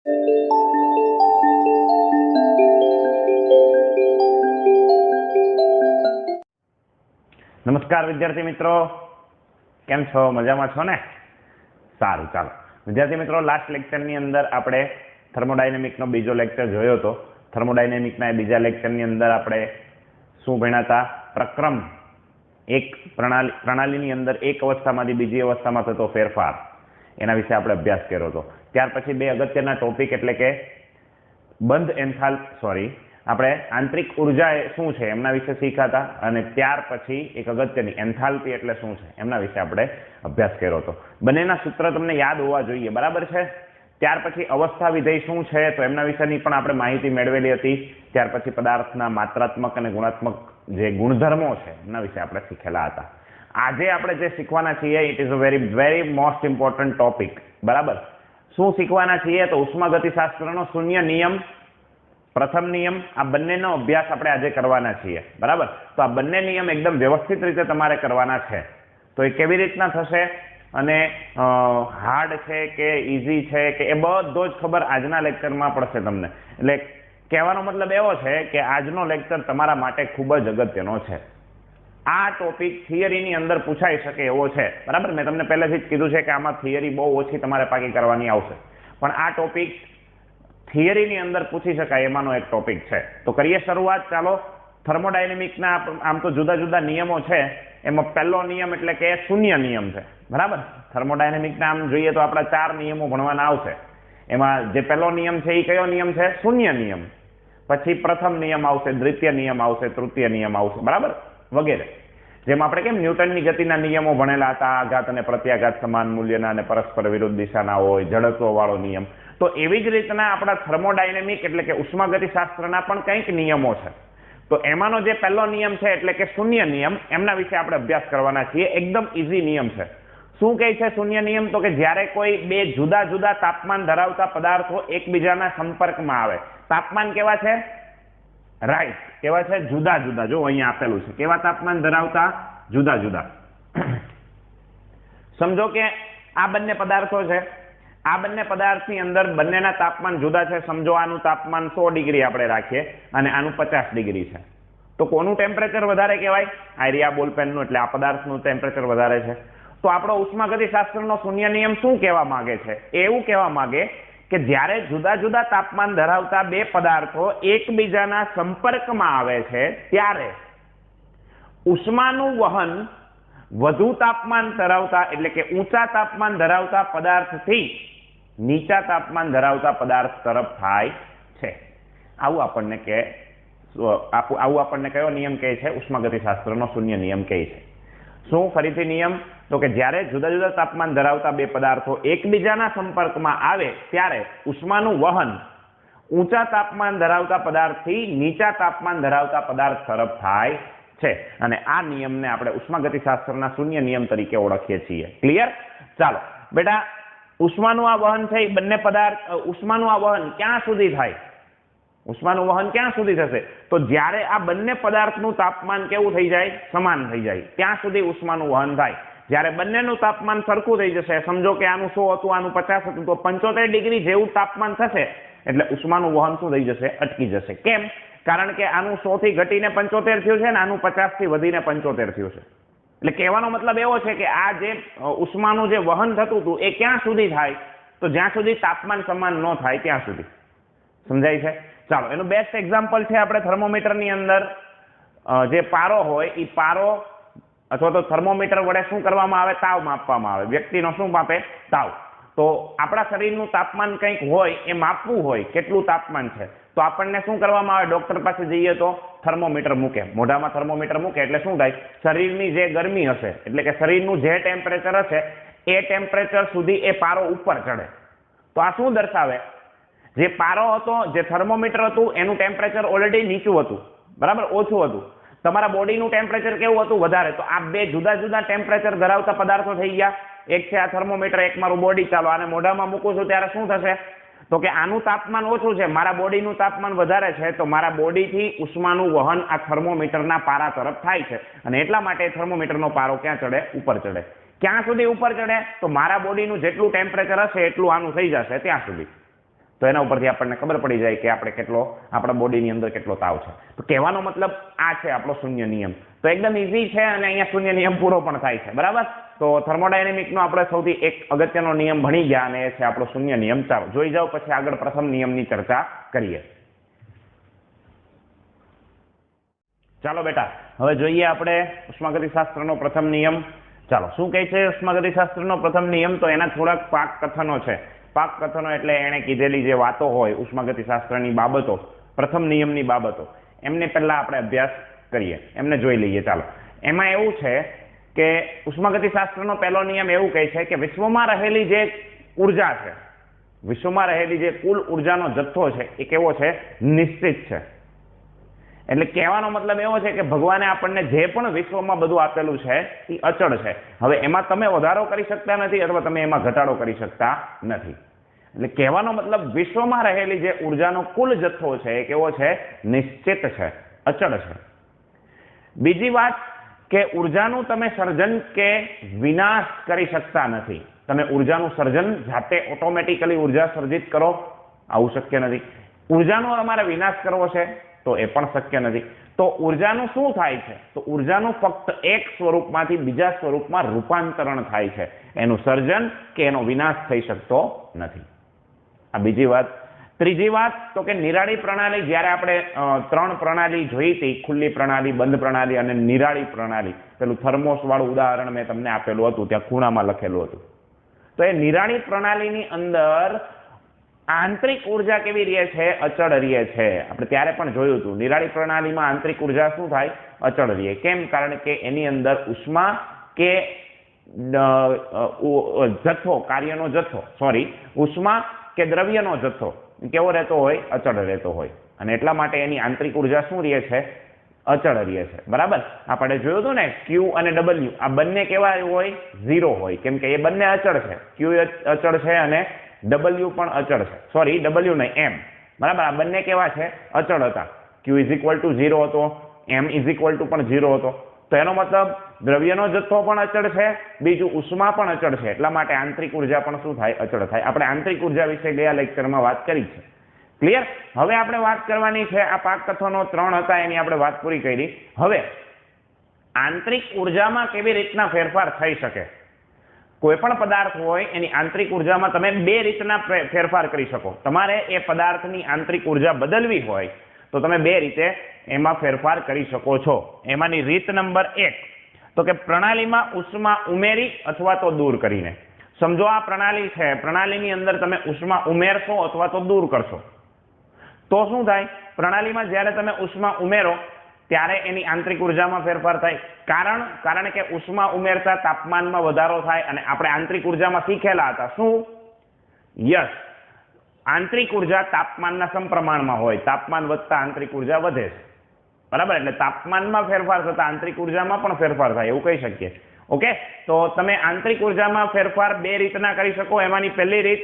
નમસ્કાર વિદ્યાર્થી મિત્રો, કેમ છો? મજામાં છો ને? સારું, ચાલો વિદ્યાર્થી મિત્રો, લાસ્ટ લેક્ચરની અંદર આપણે થર્મોડાયનેમિકનો બીજો લેક્ચર જોયો હતો. થર્મોડાયનેમિકના બીજા લેક્ચરની અંદર આપણે શું ભણ્યા હતા? પ્રક્રમ એક પ્રણાલીની અંદર એક અવસ્થામાંથી બીજી અવસ્થામાં થતો ફેરફાર, એના વિશે આપણે અભ્યાસ કર્યો હતો. ત્યાર પછી બે અગત્યના ટોપિક એટલે કે આપણે આંતરિક ઉર્જા શું છે એમના વિશે શીખ્યા હતા, અને ત્યાર પછી એક અગત્યની એન્થાલ્પી એટલે શું છે એમના વિશે આપણે અભ્યાસ કર્યો હતો. બંનેના સૂત્ર તમને યાદ હોવા જોઈએ, બરાબર છે? ત્યાર પછી અવસ્થા વિધેય શું છે તો એમના વિશેની પણ આપણે માહિતી મેળવેલી હતી. ત્યાર પછી પદાર્થના માત્રાત્મક અને ગુણાત્મક જે ગુણધર્મો છે એમના વિશે આપણે શીખેલા હતા. આજે આપણે જે શીખવાના છીએ it is a very most important topic, બરાબર? શું શીખવાના છીએ તો ઉષ્માગતિશાસ્ત્રનો શૂન્ય નિયમ, પ્રથમ નિયમ, આ બંનેનો અભ્યાસ આપણે આજે કરવાના છીએ, બરાબર? તો આ બંને નિયમ એકદમ વ્યવસ્થિત રીતે તમારે કરવાના છે. તો એ કેવી રીતના થશે અને હાર્ડ છે કે ઇઝી છે કે એ બધો જ ખબર આજના લેક્ચરમાં પડશે તમને. એટલે કહેવાનો મતલબ એવો છે કે આજનો લેક્ચર તમારા માટે ખૂબ જ અગત્યનો છે. આ ટોપિક થિયરીની અંદર પૂછાઈ શકે એવો છે, બરાબર? મેં તમને પહેલેથી જ કીધું છે કે આમાં થિયરી બહુ ઓછી તમારે પાકી કરવાની આવશે, પણ આ ટોપિક થિયરીની અંદર પૂછી શકાય એમાંનો એક ટોપિક છે. તો કરીએ શરૂઆત. ચાલો, થર્મોડાયનેમિકના આમ તો જુદા જુદા નિયમો છે, એમાં પહેલો નિયમ એટલે કે શૂન્ય નિયમ છે, બરાબર? થર્મોડાયનેમિકના આમ જોઈએ તો આપણા 4 નિયમો ભણવાના આવશે. એમાં જે પહેલો નિયમ છે એ કયો નિયમ છે? શૂન્ય નિયમ. પછી પ્રથમ નિયમ આવશે, દ્વિતીય નિયમ આવશે, તૃતીય નિયમ આવશે, બરાબર? વગેરે. જેમ આપણે કેમ ન્યૂટનની ગતિના નિયમો ભણેલા હતા, આઘાત અને પ્રત્યાઘાત સમાન મૂલ્યના અને પરસ્પર વિરુદ્ધ દિશાના હોય, જડત્વ વાળો નિયમ. તો એવી જ રીતના આપણા થર્મોડાયનેમિક એટલે કે ઉષ્માગતિશાસ્ત્રના પણ કંઈક નિયમો છે. તો એમાંનો જે પહેલો નિયમ છે એટલે કે શૂન્ય નિયમ, એમના વિશે આપણે અભ્યાસ કરવાના છીએ. એકદમ ઇઝી નિયમ છે. શું કહે છે શૂન્ય નિયમ? તો કે જ્યારે કોઈ બે જુદા જુદા તાપમાન ધરાવતા પદાર્થો એકબીજાના સંપર્કમાં આવે. તાપમાન કેવા છે? રાઈટ, કેવા છે? જુદા જુદા. જો અહીંયા આપેલું છે, કેવા તાપમાન ધરાવતા? જુદા જુદા. સમજો કે આ બંને પદાર્થો છે, આ બંને પદાર્થની અંદર બંનેના તાપમાન જુદા છે. સમજો આનું તાપમાન 100 ડિગ્રી આપણે રાખીએ અને આનું 50 ડિગ્રી છે. તો કોનું ટેમ્પરેચર વધારે કહેવાય? આઈરિયા બોલપેનનું, એટલે આ પદાર્થનું ટેમ્પરેચર વધારે છે. તો આપણો ઉષ્માગતિશાસ્ત્રનો શૂન્ય નિયમ શું કહેવા માંગે છે? એવું કહેવા માંગે કે જ્યારે જુદા જુદા તાપમાન ધરાવતા બે પદાર્થો એકબીજાના સંપર્કમાં આવે છે ત્યારે ઉષ્માનું વહન વધુ તાપમાન ધરાવતા એટલે કે ઊંચા તાપમાન ધરાવતા પદાર્થથી નીચા તાપમાન ધરાવતા પદાર્થ તરફ થાય છે. આવું આપણને કયો નિયમ કહે છે? ઉષ્માગતિશાસ્ત્રનો શૂન્ય નિયમ કહે છે. શું? ફરીથી નિયમ. તો કે જ્યારે જુદા જુદા તાપમાન ધરાવતા બે પદાર્થો એકબીજાના સંપર્કમાં આવે ત્યારે ઉષ્માનું વહન ઊંચા તાપમાન ધરાવતા પદાર્થથી નીચા તાપમાન ધરાવતા પદાર્થ તરફ થાય છે. અને આ નિયમને આપણે ઉષ્માગતિશાસ્ત્રના શૂન્ય નિયમ તરીકે ઓળખીએ છીએ. ક્લિયર? ચાલો બેટા, ઉષ્માનું આ વહન છે, બંને પદાર્થ ઉષ્માનું આ વહન ક્યાં સુધી થાય? ઉષ્માનું વહન ક્યાં સુધી થશે? તો જ્યારે આ બંને પદાર્થનું તાપમાન કેવું થઈ જાય? સમાન થઈ જાય, ત્યાં સુધી ઉષ્માનું વહન થાય. જ્યારે બંનેનું તાપમાન સરખું થઈ જશે, સમજો કે આનું 100 હતું, આનું 50 હતું, તો 75 ડિગ્રી જેવું તાપમાન થશે એટલે ઉષ્માનું વહન શું થઈ જશે? અટકી જશે. કેમ? કારણ કે આનું 100 થી ઘટીને 75 થયું છે ને આનું 50 થી વધીને 75 થયું છે. એટલે કહેવાનો મતલબ એવો છે કે આ જે ઉષ્માનું જે વહન થતું હતું એ ક્યાં સુધી થાય? તો જ્યાં સુધી તાપમાન સમાન ન થાય ત્યાં સુધી. સમજાય છે? ચાલો, એનું બેસ્ટ એક્ઝામ્પલ છે આપણે થર્મોમીટરની અંદર જે પારો હોય એ પારો અથવા તો થર્મોમીટર વડે શું કરવામાં આવે? તાવ માપવામાં આવે. વ્યક્તિનો શું માપે? તાવ. તો આપણા શરીરનું તાપમાન કંઈક હોય, એ માપવું હોય કેટલું તાપમાન છે, તો આપણને શું કરવામાં આવે? ડોક્ટર પાસે જઈએ તો થર્મોમીટર મૂકે, મોઢામાં થર્મોમીટર મૂકે એટલે શું થાય? શરીરની જે ગરમી હશે એટલે કે શરીરનું જે ટેમ્પરેચર હશે એ ટેમ્પરેચર સુધી એ પારો ઉપર ચડે. તો આ શું દર્શાવે? જે પારો હતો, જે થર્મોમીટર હતું, એનું ટેમ્પરેચર ઓલરેડી નીચું હતું, બરાબર? ઓછું હતું. તમારા બોડીનું ટેમ્પરેચર કેવું હતું? વધારે. તો આ બે જુદા જુદા ટેમ્પરેચર ધરાવતા પદાર્થો થઈ ગયા. એક છે આ થર્મોમીટર, એક મારું બોડી. ચાલો આને મોઢામાં મૂકું છું ત્યારે શું થશે? તો કે આનું તાપમાન ઓછું છે, મારા બોડીનું તાપમાન વધારે છે, તો મારા બોડીથી ઉષ્માનું વહન આ થર્મોમીટરના પારા તરફ થાય છે. અને એટલા માટે થર્મોમીટરનો પારો ક્યાં ચડે? ઉપર ચડે. ક્યાં સુધી ઉપર ચડે? તો મારા બોડીનું જેટલું ટેમ્પરેચર હશે એટલું આનું થઈ જશે ત્યાં સુધી. તો એના ઉપરથી આપણને ખબર પડી જાય કે આપણે આપણા બોડીની અંદર કેટલો તાવ છે. તો કહેવાનો મતલબ આ છે આપણો શૂન્ય નિયમ. તો એકદમ ઈઝી છે અને અહીંયા શૂન્ય નિયમ પૂરો પણ થાય છે. બરાબર. તો થર્મોડાયનેમિકનો આપણે સૌથી એક અગત્યનો નિયમ ભણી ગયા અને એ છે આપણો શૂન્ય નિયમ. ચાલો જોઈ જાઓ, પછી આગળ પ્રથમ નિયમની ચર્ચા કરીએ. ચાલો બેટા, હવે જોઈએ આપણે ઉષ્માગતિશાસ્ત્રનો પ્રથમ નિયમ. ચાલો, શું કહે છે ઉષ્માગતિશાસ્ત્રનો પ્રથમ નિયમ? તો એના થોડાક પાક કથનો છે. પાક કથનો એટલે એણે કીધેલી જે વાતો હોય ઉષ્માગતિશાસ્ત્રની બાબતો, પ્રથમ નિયમની બાબતો, એમને પહેલા આપણે અભ્યાસ કરીએ, એમને જોઈ લઈએ. ચાલો, એમાં એવું છે કે ઉષ્માગતિશાસ્ત્રનો પહેલો નિયમ એવું કહે છે કે વિશ્વમાં રહેલી જે ઉર્જા છે, વિશ્વમાં રહેલી જે કુલ ઉર્જાનો જથ્થો છે એ કેવો છે? નિશ્ચિત છે. એટલે કહેવાનો મતલબ એવો છે કે ભગવાને આપણને જે પણ વિશ્વમાં બધું આપેલું છે એ અચળ છે. હવે એમાં તમે વધારો કરી શકતા નથી અથવા તમે એમાં ઘટાડો કરી શકતા નથી. એટલે કહેવાનો મતલબ વિશ્વમાં રહેલી જે ઉર્જાનો કુલ જથ્થો છે એ કેવો છે? નિશ્ચિત છે, અચળ છે. બીજી વાત કે ઉર્જાનું તમે સર્જન કે વિનાશ કરી શકતા નથી. તમે ઉર્જાનું સર્જન જાતે ઓટોમેટિકલી ઉર્જા સર્જિત કરો, આવું શક્ય નથી. ઉર્જાનો તમારે વિનાશ કરવો છે તો એ પણ શક્ય નથી. તો ઉર્જાનું શું થાય છે? તો ઉર્જાનું ફક્ત એક સ્વરૂપમાંથી બીજા સ્વરૂપમાં રૂપાંતરણ થાય છે. એનું સર્જન કે એનો વિનાશ થઈ શકતો નથી. આ બીજી વાત. ત્રીજી વાત તો કે નિરાળી પ્રણાલી, જ્યારે આપણે 3 પ્રણાલી જોઈ હતી, ખુલ્લી પ્રણાલી, બંધ પ્રણાલી અને નિરાળી પ્રણાલી, પેલું થર્મોસ વાળું ઉદાહરણ મેં તમને આપેલું હતું, ત્યાં ખૂણામાં લખેલું હતું. તો એ નિરાળી પ્રણાલીની અંદર આંતરિક ઉર્જા કેવી રહે છે? અચળ રહે છે. આપણે ત્યારે પણ જોયું હતું, નિરાળી પ્રણાલીમાં આંતરિક ઉર્જા શું થાય? અચળ રહે. કેમ? કારણ કે એની અંદર ઉષ્મા કે જથ્થો, કાર્યનો જથ્થો, ઉષ્મા કે દ્રવ્યનો જથ્થો કેવો રહેતો હોય? અચળ રહેતો હોય. અને એટલા માટે એની આંતરિક ઉર્જા શું રહે છે? અચળ રહે છે. બરાબર. આપણે જોયું હતું ને, Q અને W આ બંને કેવા હોય? 0 હોય. કેમ કે એ બંને અચળ છે. Q અચળ છે અને W પણ અચળ છે. W નહીં, M. બરાબર. આ બંને કેવા છે? અચળ હતા. Q = 0 હતો, M પણ 0 હતો. તો એનો મતલબ દ્રવ્યનો જથ્થો પણ અચળ છે, બીજું ઉષ્મા પણ અચળ છે. એટલા માટે આંતરિક ઉર્જા પણ શું થાય? અચળ થાય. આપણે આંતરિક ઉર્જા વિશે ગયા લેક્ચરમાં વાત કરી છે. ક્લિયર? હવે આપણે વાત કરવાની છે, આ પાક કથનો 3 હતા એની આપણે વાત પૂરી કરી. હવે આંતરિક ઉર્જામાં કેવી રીતના ફેરફાર થઈ શકે? કોઈ પણ પદાર્થ હોય એની આંતરિક ઉર્જામાં તમે 2 રીતના ફેરફાર કરી શકો. તમારે એ પદાર્થની આંતરિક ઉર્જા બદલવી હોય તો તમે 2 રીતે એમાં ફેરફાર કરી શકો છો. એમાંની રીત નંબર 1 તો કે પ્રણાલીમાં ઉષ્મા ઉમેરી અથવા તો દૂર કરીને. સમજો આ પ્રણાલી છે, પ્રણાલીની અંદર તમે ઉષ્મા ઉમેરશો અથવા તો દૂર કરશો તો શું થાય? પ્રણાલીમાં જ્યારે તમે ઉષ્મા ઉમેરો ત્યારે એની આંતરિક ઉર્જામાં ફેરફાર થાય. કારણ કે ઉષ્મા ઉમેરતા તાપમાનમાં વધારો થાય. અને આપણે આંતરિક ઉર્જામાં શીખેલા હતા શું? યસ, આંતરિક ઉર્જા તાપમાનના સમપ્રમાણમાં હોય. તાપમાન વધતા આંતરિક ઉર્જા વધે છે. બરાબર. એટલે તાપમાનમાં ફેરફાર થતા આંતરિક ઉર્જામાં પણ ફેરફાર થાય, એવું કહી શકીએ. ઓકે. તો તમે આંતરિક ઉર્જામાં ફેરફાર 2 રીતના કરી શકો. એમાંની પહેલી રીત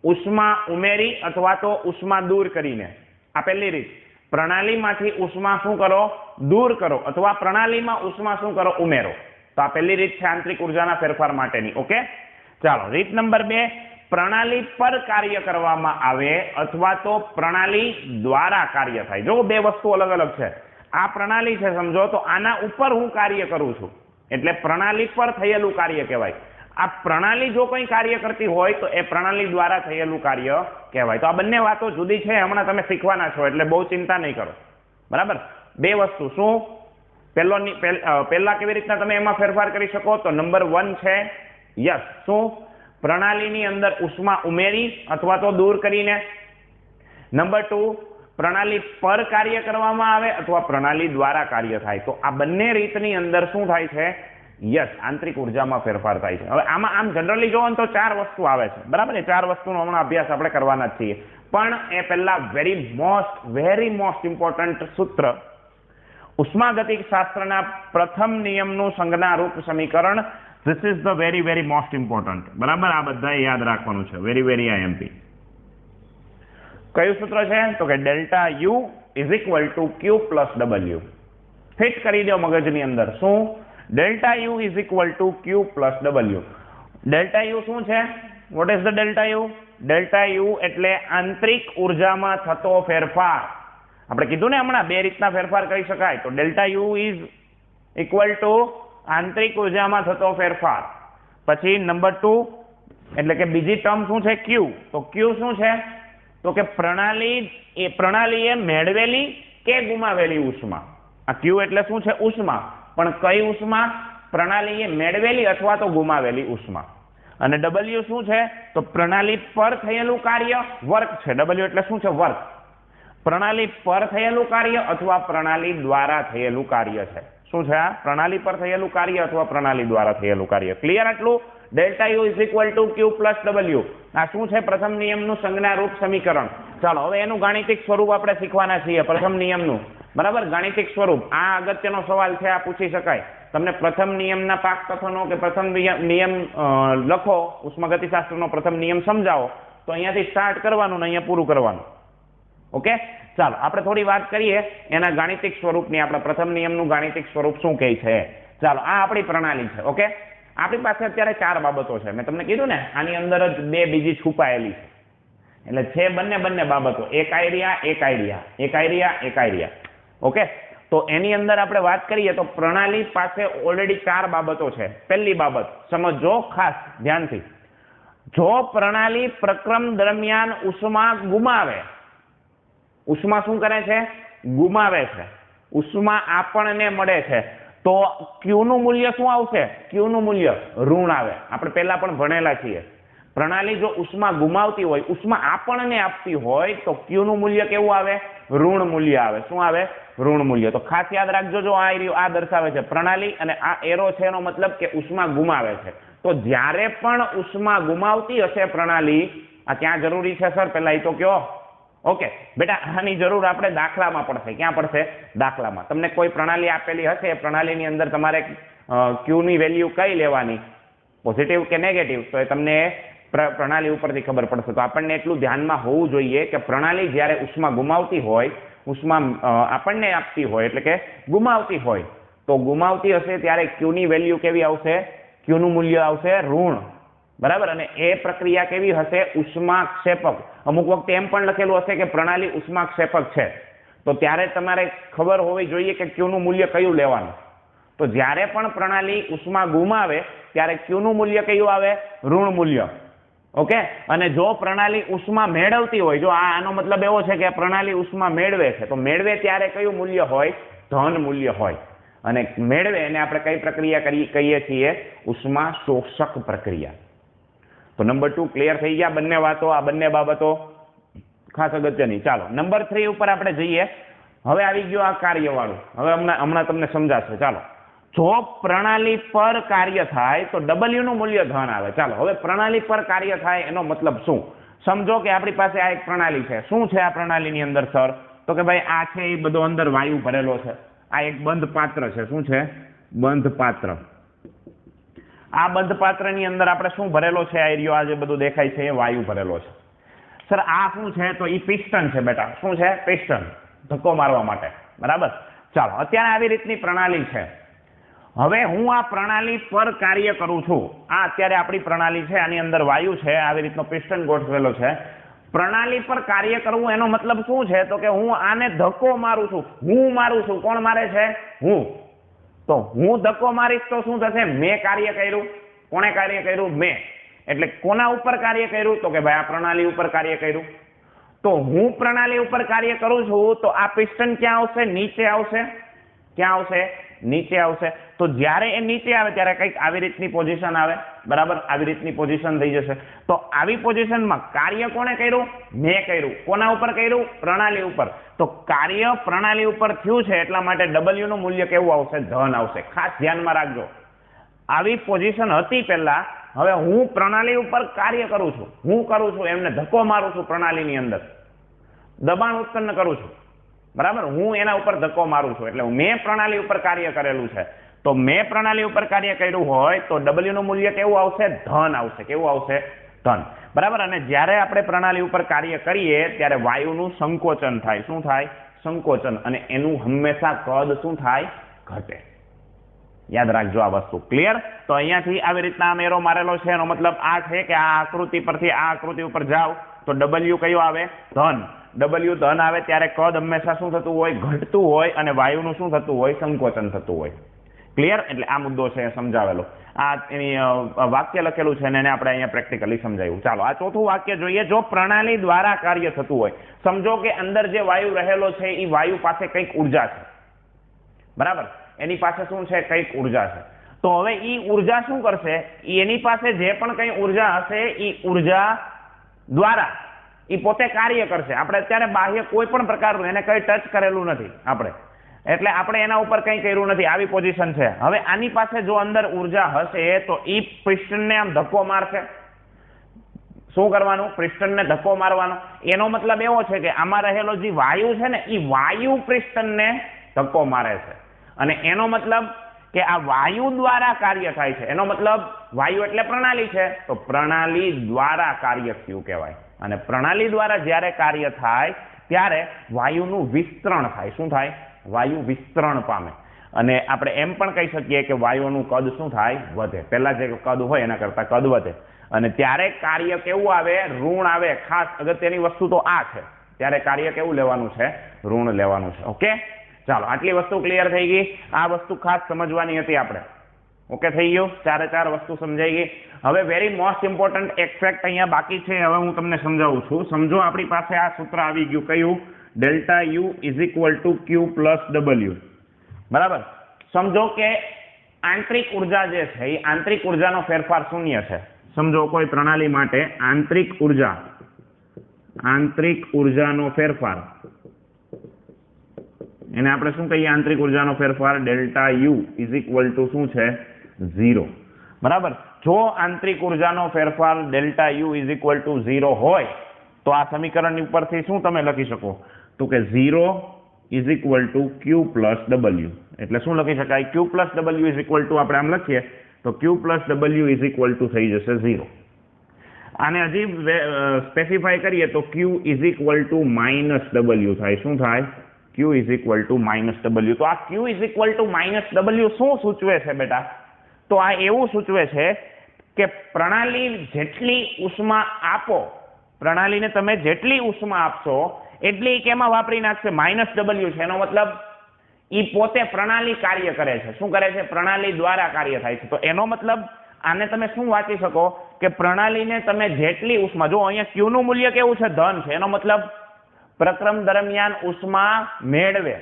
ઉષ્મા ઉમેરી અથવા તો ઉષ્મા દૂર કરીને. આ પહેલી રીત. પ્રણાલીમાંથી ઉષ્મા શું કરો? દૂર કરો. અથવા પ્રણાલીમાં ઉષ્મા શું કરો? ઉમેરો. તો આ પહેલી રીત છે આંતરિક ઉર્જાના ફેરફાર માટેની. ઓકે. ચાલો, રીત નંબર 2 પ્રણાલી પર કાર્ય કરવામાં આવે અથવા તો પ્રણાલી દ્વારા કાર્ય થાય. જો 2 વસ્તુ અલગ અલગ છે. આ પ્રણાલી છે સમજો, તો આના ઉપર હું કાર્ય કરું છું એટલે પ્રણાલી પર થયેલું કાર્ય કહેવાય. આ પ્રણાલી જો કોઈ કાર્ય કરતી હોય તો એ પ્રણાલી દ્વારા થયેલું કાર્ય કહેવાય. તો આ બંને વાતો જુદી છે, હમણાં તમે શીખવાના છો એટલે બહુ ચિંતા નહીં કરો. બરાબર. 2 વસ્તુ શું? પહેલા કેવી રીતના તમે એમાં ફેરફાર કરી શકો? તો નંબર 1 છે યસ, શું? પ્રણાલીની અંદર ઉષ્મા ઉમેરી અથવા તો દૂર કરીને. નંબર 2 પ્રણાલી પર કાર્ય કરવામાં આવે અથવા પ્રણાલી દ્વારા કાર્ય થાય. તો આ બંને રીતની અંદર શું થાય છે? યસ, આંતરિક ઉર્જામાં ફેરફાર થાય છે. હવે આમાં આમ જનરલી જોવો ને તો 4 વસ્તુ આવે છે. બરાબર. એ 4 વસ્તુનો હમણાં અભ્યાસ આપણે કરવાના જ છીએ. પણ એ પહેલા વેરી મોસ્ટ ઇમ્પોર્ટન્ટ સૂત્ર, ઉષ્માગતિશાસ્ત્રના પ્રથમ નિયમનું સંજ્ઞારૂપ સમીકરણ. This is the very most important. બરાબર. આ બધાએ યાદ રાખવાનું છે. Very IMP. કયું સૂત્ર છે? તો કે ΔU = Q + W. ફિટ કરી દો મગજની અંદર. શું? ΔU = Q + W. ΔU શું છે? What is the ΔU? Delta you એટલે આંતરિક ઉર્જામાં થતો ફેરફાર. આપણે કીધું ને હમણાં બે રીતના ફેરફાર કરી શકાય. તો delta U is equal two આંતરિક ઉર્જામાં થતો ફેરફાર. પછી નંબર 2 એટલે કે બીજી ટર્મ શું છે? ક્યુ. તો ક્યુ શું છે? તો કે પ્રણાલીએ મેળવેલી કે ગુમાવેલી ઉષ્મા. આ ક્યુ એટલે શું છે? ઉષ્મા. પણ કઈ ઉષ્મા? પ્રણાલીએ મેળવેલી અથવા તો ગુમાવેલી ઉષ્મા. અને ડબલ્યુ શું છે? તો પ્રણાલી પર થયેલું કાર્ય, વર્ક છે. ડબલ્યુ એટલે શું છે? વર્ક. પ્રણાલી પર થયેલું કાર્ય અથવા પ્રણાલી દ્વારા થયેલું કાર્ય છે. શું છે આ? પ્રણાલી પર થયેલું કાર્ય અથવા પ્રણાલી દ્વારા થયેલું કાર્ય. ક્લિયર આટલું? Delta U is equal to Q plus W. આ શું છે? પ્રથમ નિયમનું સંજ્ઞારૂપ સમીકરણ. ચાલો હવે એનું ગાણિતિક સ્વરૂપ આપણે શીખવાના છીએ. પ્રથમ નિયમનું, બરાબર, ગાણિતિક સ્વરૂપ. આ અગત્યનો સવાલ છે, આ પૂછી શકાય તમને. પ્રથમ નિયમના પાક કથનો કે પ્રથમ નિયમ લખો, ઉષ્માગતિશાસ્ત્રનો પ્રથમ નિયમ સમજાવો, તો અહીંયાથી સ્ટાર્ટ કરવાનું ને અહીંયા પૂરું કરવાનું. ઓકે, ચાલો આપણે થોડી વાત કરીએ એના ગાણિતિક સ્વરૂપની. આપણે પ્રથમ નિયમનું ગાણિતિક સ્વરૂપ શું કહે છે. ચાલો, આ આપણી પ્રણાલી છે. ઓકે, આપણી પાસે અત્યારે 4 બાબતો છે. મેં તમને કીધું ને આની અંદર જ 2 બીજી છુપાયેલી છે. એટલે છે બંને બાબતો, એક આઈડિયા. ઓકે, તો એની અંદર આપણે વાત કરીએ તો પ્રણાલી પાસે ઓલરેડી 4 બાબતો છે. પહેલી બાબત સમજો ખાસ ધ્યાનથી. જો પ્રણાલી પ્રક્રમ દરમિયાન ઉષ્મા ગુમાવે, ઉષ્મા શું કરે છે? ગુમાવે છે. ઉષ્મા આપણને મળે છે, તો ક્યુ નું મૂલ્ય શું આવશે? ક્યુ નું મૂલ્ય ઋણ આવે. આપણે પહેલા પણ ભણેલા છીએ. પ્રણાલી જો ઉષ્મા ગુમાવતી હોય, ઉષ્મા આપણને આપતી હોય, તો ક્યુ નું મૂલ્ય કેવું આવે? ઋણ મૂલ્ય આવે. શું આવે? ઋણ મૂલ્ય. તો ખાસ યાદ રાખજો, જો આ દર્શાવે છે પ્રણાલી અને આ એરો છે, એનો મતલબ કે ઉષ્મા ગુમાવે છે. તો જ્યારે પણ ઉષ્મા ગુમાવતી હશે પ્રણાલી, આ ક્યાં જરૂરી છે સર? પહેલા એ તો કયો. ઓકે બેટા, આની જરૂર આપણે દાખલામાં પડશે. ક્યાં પડશે? દાખલામાં. તમને કોઈ પ્રણાલી આપેલી હશે, પ્રણાલીની અંદર તમારે ક્યુ ની વેલ્યુ કઈ લેવાની, પોઝિટિવ કે નેગેટિવ, તો એ તમને પ્રણાલી ઉપરથી ખબર પડશે. તો આપણને એટલું ધ્યાનમાં હોવું જોઈએ કે પ્રણાલી જ્યારે ઉષ્મા ગુમાવતી હોય, ઉષ્મા આપણને આપતી હોય, એટલે કે ગુમાવતી હોય, તો ગુમાવતી હશે ત્યારે ક્યુ ની વેલ્યુ કેવી આવશે? ક્યુ નું મૂલ્ય આવશે ઋણ. બરાબર. અને એ પ્રક્રિયા કેવી હશે? ઉષ્માક્ષેપક. અમુક વખતે એમ પણ લખેલું હશે કે પ્રણાલી ઉષ્માક્ષેપક છે, તો ત્યારે તમારે ખબર હોવી જોઈએ કે ક્યુ નું મૂલ્ય કયું લેવાનું. તો જ્યારે પણ પ્રણાલી ઉષ્મા ગુમાવે ત્યારે ક્યુ નું મૂલ્ય કયું આવે? ઋણ મૂલ્ય. ઓકે, અને જો પ્રણાલી ઉષ્મા મેળવતી હોય, જો આનો મતલબ એવો છે કે પ્રણાલી ઉષ્મા મેળવે છે, તો મેળવે ત્યારે કયું મૂલ્ય હોય? ધન મૂલ્ય હોય. અને મેળવે એને આપણે કઈ પ્રક્રિયા કહીએ છીએ? ઉષ્મા શોષક પ્રક્રિયા. તો નંબર 2 ક્લિયર થઈ ગયા બંને વાતો, આ બંને બાબતો ખાસ અગત્યની. ચાલો નંબર 3 ઉપર આપણે જઈએ. હવે આવી ગયો આ કાર્યવાળું. હવે હમણાં તમને સમજાશે. ચાલો, જો પ્રણાલી પર કાર્ય થાય તો ડબલ્યુ નું મૂલ્ય ધન આવે. ચાલો, હવે પ્રણાલી પર કાર્ય થાય એનો મતલબ શું? સમજો કે આપણી પાસે આ એક પ્રણાલી છે. શું છે આ પ્રણાલીની અંદર સર? તો કે ભાઈ આ છે એ બધો અંદર વાયુ ભરેલો છે. આ એક બંધ પાત્ર છે. શું છે? બંધ પાત્ર. આ બંધ પાત્રની અંદર આપણે શું ભરેલો છે? આ એરિયો આ જે બધું દેખાય છે એ વાયુ ભરેલો છે. સર આ શું છે? તો એ પિસ્ટન છે બેટા. શું છે? પિસ્ટન. ધક્કો મારવા માટે. બરાબર. ચાલો, અત્યારે આવી રીતની પ્રણાલી છે. હવે હું આ પ્રણાલી પર કાર્ય કરું છું. આ અત્યારે આપણી પ્રણાલી છે, આની અંદર વાયુ છે, આવી રીતનો પિસ્ટન ગોઠવેલો છે. પ્રણાલી પર કાર્ય કરવું એનો મતલબ શું છે? તો કે હું આને ધક્કો મારું છું. હું મારું છું. કોણ મારે છે? હું. તો હું ધક્કો મારીશ તો શું થશે? મેં કાર્ય કર્યું. કોણે કાર્ય કર્યું? મેં. એટલે કોના ઉપર કાર્ય કર્યું? તો કે ભાઈ આ પ્રણાલી ઉપર કાર્ય કર્યું. તો હું પ્રણાલી ઉપર કાર્ય કરું છું, તો આ પિસ્ટન ક્યાં આવશે? નીચે આવશે. ક્યાં આવશે? નીચે આવશે. તો જ્યારે એ નીચે આવે ત્યારે કંઈક આવી રીતની પોઝિશન આવે. બરાબર, આવી રીતની પોઝિશન થઈ જશે. તો આવી પોઝિશનમાં કાર્ય કોણે કર્યું? મેં કર્યું. કોના ઉપર કર્યું? પ્રણાલી ઉપર. તો કાર્ય પ્રણાલી ઉપર થયું છે, એટલા માટે ડબલ્યુ નું મૂલ્ય કેવું આવશે? ધન આવશે. ખાસ ધ્યાનમાં રાખજો. આવી પોઝિશન હતી પહેલા, હવે હું પ્રણાલી ઉપર કાર્ય કરું છું. હું કરું છું, એમને ધક્કો મારું છું પ્રણાલીની અંદર, દબાણ ઉત્પન્ન કરું છું. બરાબર, હું એના ઉપર ધક્કો મારું છું, એટલે મેં પ્રણાલી ઉપર કાર્ય કરેલું છે. તો મેં પ્રણાલી ઉપર કાર્ય કર્યું હોય તો ડબલ્યુ નું મૂલ્ય કેવું આવશે? ધન આવશે. કેવું આવશે? ધન. બરાબર. અને જ્યારે આપણે પ્રણાલી ઉપર કાર્ય કરીએ ત્યારે વાયુનું સંકોચન થાય. શું થાય? સંકોચન. અને એનું હંમેશા કદ શું થાય? ઘટે. યાદ રાખજો આ વસ્તુ. ક્લિયર? તો અહીંયાથી આવી રીતના આમ એરો મારેલો છે, એનો મતલબ આ છે કે આ આકૃતિ પરથી આ આકૃતિ ઉપર જાઓ તો W કયો આવે? ધન. W ધન આવે ત્યારે કદ હંમેશા શું થતું હોય? ઘટતું હોય, અને વાયુનું શું થતું હોય? સંકોચન થતું હોય. ક્લિયર? એટલે આ મુદ્દો છે સમજાવેલો. આ એની વાક્ય લખેલું છે અને એને આપણે અહીંયા પ્રેક્ટિકલી સમજાવ્યું. ચાલો આ ચોથું વાક્ય જોઈએ. જો પ્રણાલી દ્વારા કાર્ય થતું હોય, સમજો કે અંદર જે વાયુ રહેલો છે એ વાયુ પાસે કંઈક ઉર્જા છે, બરાબર? એની પાસે શું છે? કંઈક ઉર્જા છે. તો હવે એ ઉર્જા શું કરશે? એની પાસે જે પણ કંઈ ઉર્જા હશે એ ઉર્જા દ્વારા એ પોતે કાર્ય કરશે. આપણે અત્યારે બાહ્ય કોઈ પણ પ્રકારનું એને કંઈ ટચ કરેલું નથી આપણે, એટલે આપણે એના ઉપર કંઈ કર્યું નથી. આવી પોઝિશન છે. હવે આની પાસે જો અંદર ઉર્જા હશે તો એ પિસ્ટનને આમ ધક્કો મારશે. શું કરવાનું? પિસ્ટનને ધક્કો મારવાનો. એનો મતલબ એવો છે કે આમાં રહેલો જે વાયુ છે ને એ વાયુ પિસ્ટનને ધક્કો મારે છે, અને એનો મતલબ કે આ વાયુ દ્વારા કાર્ય થાય છે. એનો મતલબ વાયુ એટલે પ્રણાલી છે, તો પ્રણાલી દ્વારા કાર્ય થયું કહેવાય. અને પ્રણાલી દ્વારા જ્યારે કાર્ય થાય ત્યારે વાયુનું વિસ્તરણ થાય. શું થાય? વાયુ વિસ્તરણ પામે. અને આપણે એમ પણ કહી શકીએ કે વાયુનું કદ શું થાય? વધે. પહેલા જે કદ હોય એના કરતા કદ વધે, અને ત્યારે કાર્ય કેવું આવે? ઋણ આવે. ખાસ અગત્યની વસ્તુ તો આ છે. ત્યારે કાર્ય કેવું લેવાનું છે? ઋણ લેવાનું છે. ઓકે, ચાલો આટલી વસ્તુ ક્લિયર થઈ ગઈ. આ વસ્તુ ખાસ સમજવાની હતી આપણે. ઓકે, થઈ ગયું? ચારે ચાર વસ્તુ સમજાઈ ગઈ. હવે વેરી મોસ્ટ ઇમ્પોર્ટન્ટ એક ફેક્ટ અહીંયા બાકી છે. હવે હું તમને સમજાવું છું. સમજો આપણી પાસે આ સૂત્ર આવી ગયું. કયું? Delta U is equal to Q plus W. બરાબર? સમજો કે આંતરિક ઉર્જા જે છે એ આંતરિક ઉર્જાનો ફેરફાર શૂન્ય છે. સમજો કોઈ પ્રણાલી માટે આંતરિક ઉર્જાનો ફેરફાર, એને આપણે શું કહીએ? આંતરિક ઉર્જાનો ફેરફાર delta U is equal two શું છે? 0. બરાબર? જો આંતરિક ઉર્જાનો ફેરફાર delta U is equal to 0 હોય તો આ સમીકરણની ઉપરથી શું તમે લખી શકો? તો કે 0 is equal to Q plus W. એટલે શું લખી શકાય? Q plus W is equal to આપણે આમ લખીએ તો Q plus W is equal to થઈ જશે 0. આને હજી સ્પેસિફાય કરીએ તો Q is equal to minus W થાય. શું થાય? Q is equal to minus W. તો આ Q is equal to minus W શું સૂચવે છે બેટા? તો આ એવું સૂચવે છે કે પ્રણાલી જેટલી ઉષ્મા આપો, પ્રણાલીને તમે જેટલી ઉષ્મા આપશો એટલી કેમાં વાપરી નાખશે? માઇનસ ડબલ્યુ છે. એનો મતલબ એ પોતે પ્રણાલી કાર્ય કરે છે. શું કરે છે? પ્રણાલી દ્વારા કાર્ય થાય છે. તો એનો મતલબ આને તમે શું વાંચી શકો કે પ્રણાલીને તમે જેટલી ઉષ્મા, જો અહીંયા ક્યુ નું મૂલ્ય કેવું છે? ધન છે. એનો મતલબ પ્રક્રમ દરમિયાન ઉષ્મા મેળવે.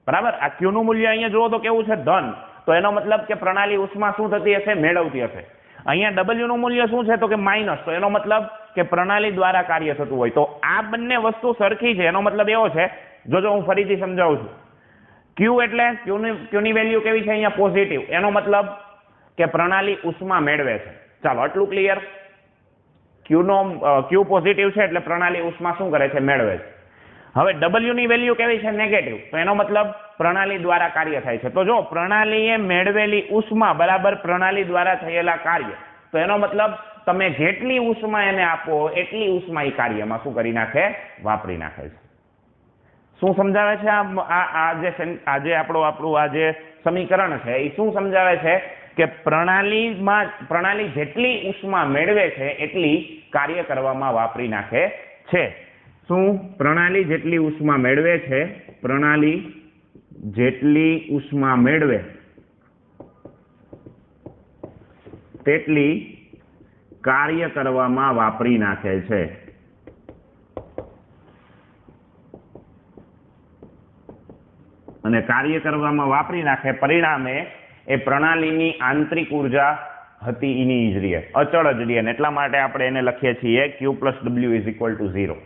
બરાબર? આ ક્યુ નું મૂલ્ય અહીંયા જુઓ તો કેવું છે? ધન. તો એનો મતલબ કે પ્રણાલી ઉષ્મા શું થતી હશે? મેળવતી હશે. અહીંયા ડબલ્યુ નું મૂલ્ય શું છે? તો કે માઇનસ. તો એનો મતલબ કે પ્રણાલી દ્વારા કાર્ય થતું હોય. તો આ બંને વસ્તુ સરખી છે. એનો મતલબ એવો છે, જોજો હું ફરીથી સમજાવું છું. ક્યુ એટલે ક્યુની વેલ્યુ કેવી છે? અહીંયા પોઝિટિવ. એનો મતલબ કે પ્રણાલી ઉષ્મા મેળવે છે. ચાલો આટલું ક્લિયર? ક્યુ પોઝિટિવ છે એટલે પ્રણાલી ઉષ્મા શું કરે છે? મેળવે છે. હવે ડબલ્યુ ની વેલ્યુ કેવી છે? નેગેટિવ. તો એનો મતલબ પ્રણાલી દ્વારા કાર્ય થાય છે. તો જો પ્રણાલીએ મેળવેલી ઉષ્મા બરાબર પ્રણાલી દ્વારા થયેલા કાર્ય, તો એનો મતલબ તમે જેટલી ઉષ્મા એને આપો એટલી ઉષ્મા એ કાર્યમાં શું કરી નાખે? વાપરી નાખે છે. શું સમજાવે છે આ જે સમીકરણ છે એ શું સમજાવે છે? કે પ્રણાલી જેટલી ઉષ્મા મેળવે છે એટલી કાર્ય કરવામાં વાપરી નાખે છે. શું? પ્રણાલી જેટલી ઉષ્મા મેળવે છે, પ્રણાલી જેટલી ઉષ્મા મેળવે તેટલી કાર્ય કરવામાં વાપરી નાખે છે. અને કાર્ય કરવામાં વાપરી નાખે, પરિણામે એ પ્રણાલીની આંતરિક ઉર્જા હતી એની જ રહે, અચળ જ રહે. એટલા માટે આપણે એને લખીએ છીએ Q plus W is equal to 0.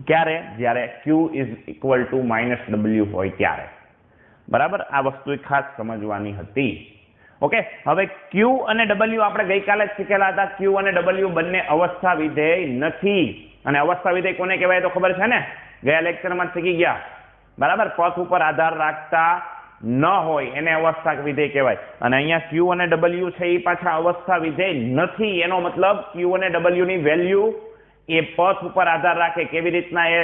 ક્યારે? જ્યારે Q is equal to minus W હોય ત્યારે. બરાબર? આ વસ્તુ ખાસ સમજવાની હતી. ઓકે, હવે ક્યુ અને ડબલ્યુ આપણે ગઈકાલે જ શીખેલા હતા. ક્યુ અને ડબલ્યુ બંને અવસ્થા વિધેય નથી. અને અવસ્થા વિધેય કોને કહેવાય તો ખબર છે ને? ગયા લેક્ચરમાં જ શીખી ગયા. બરાબર? પથ ઉપર આધાર રાખતા ન હોય એને અવસ્થા વિધેય કહેવાય. અને અહીંયા ક્યુ અને ડબલ્યુ છે એ પાછા અવસ્થા વિધેય નથી. એનો મતલબ ક્યુ અને ડબલ્યુ ની વેલ્યુ એ પથ ઉપર આધાર રાખે. કેવી રીતના એ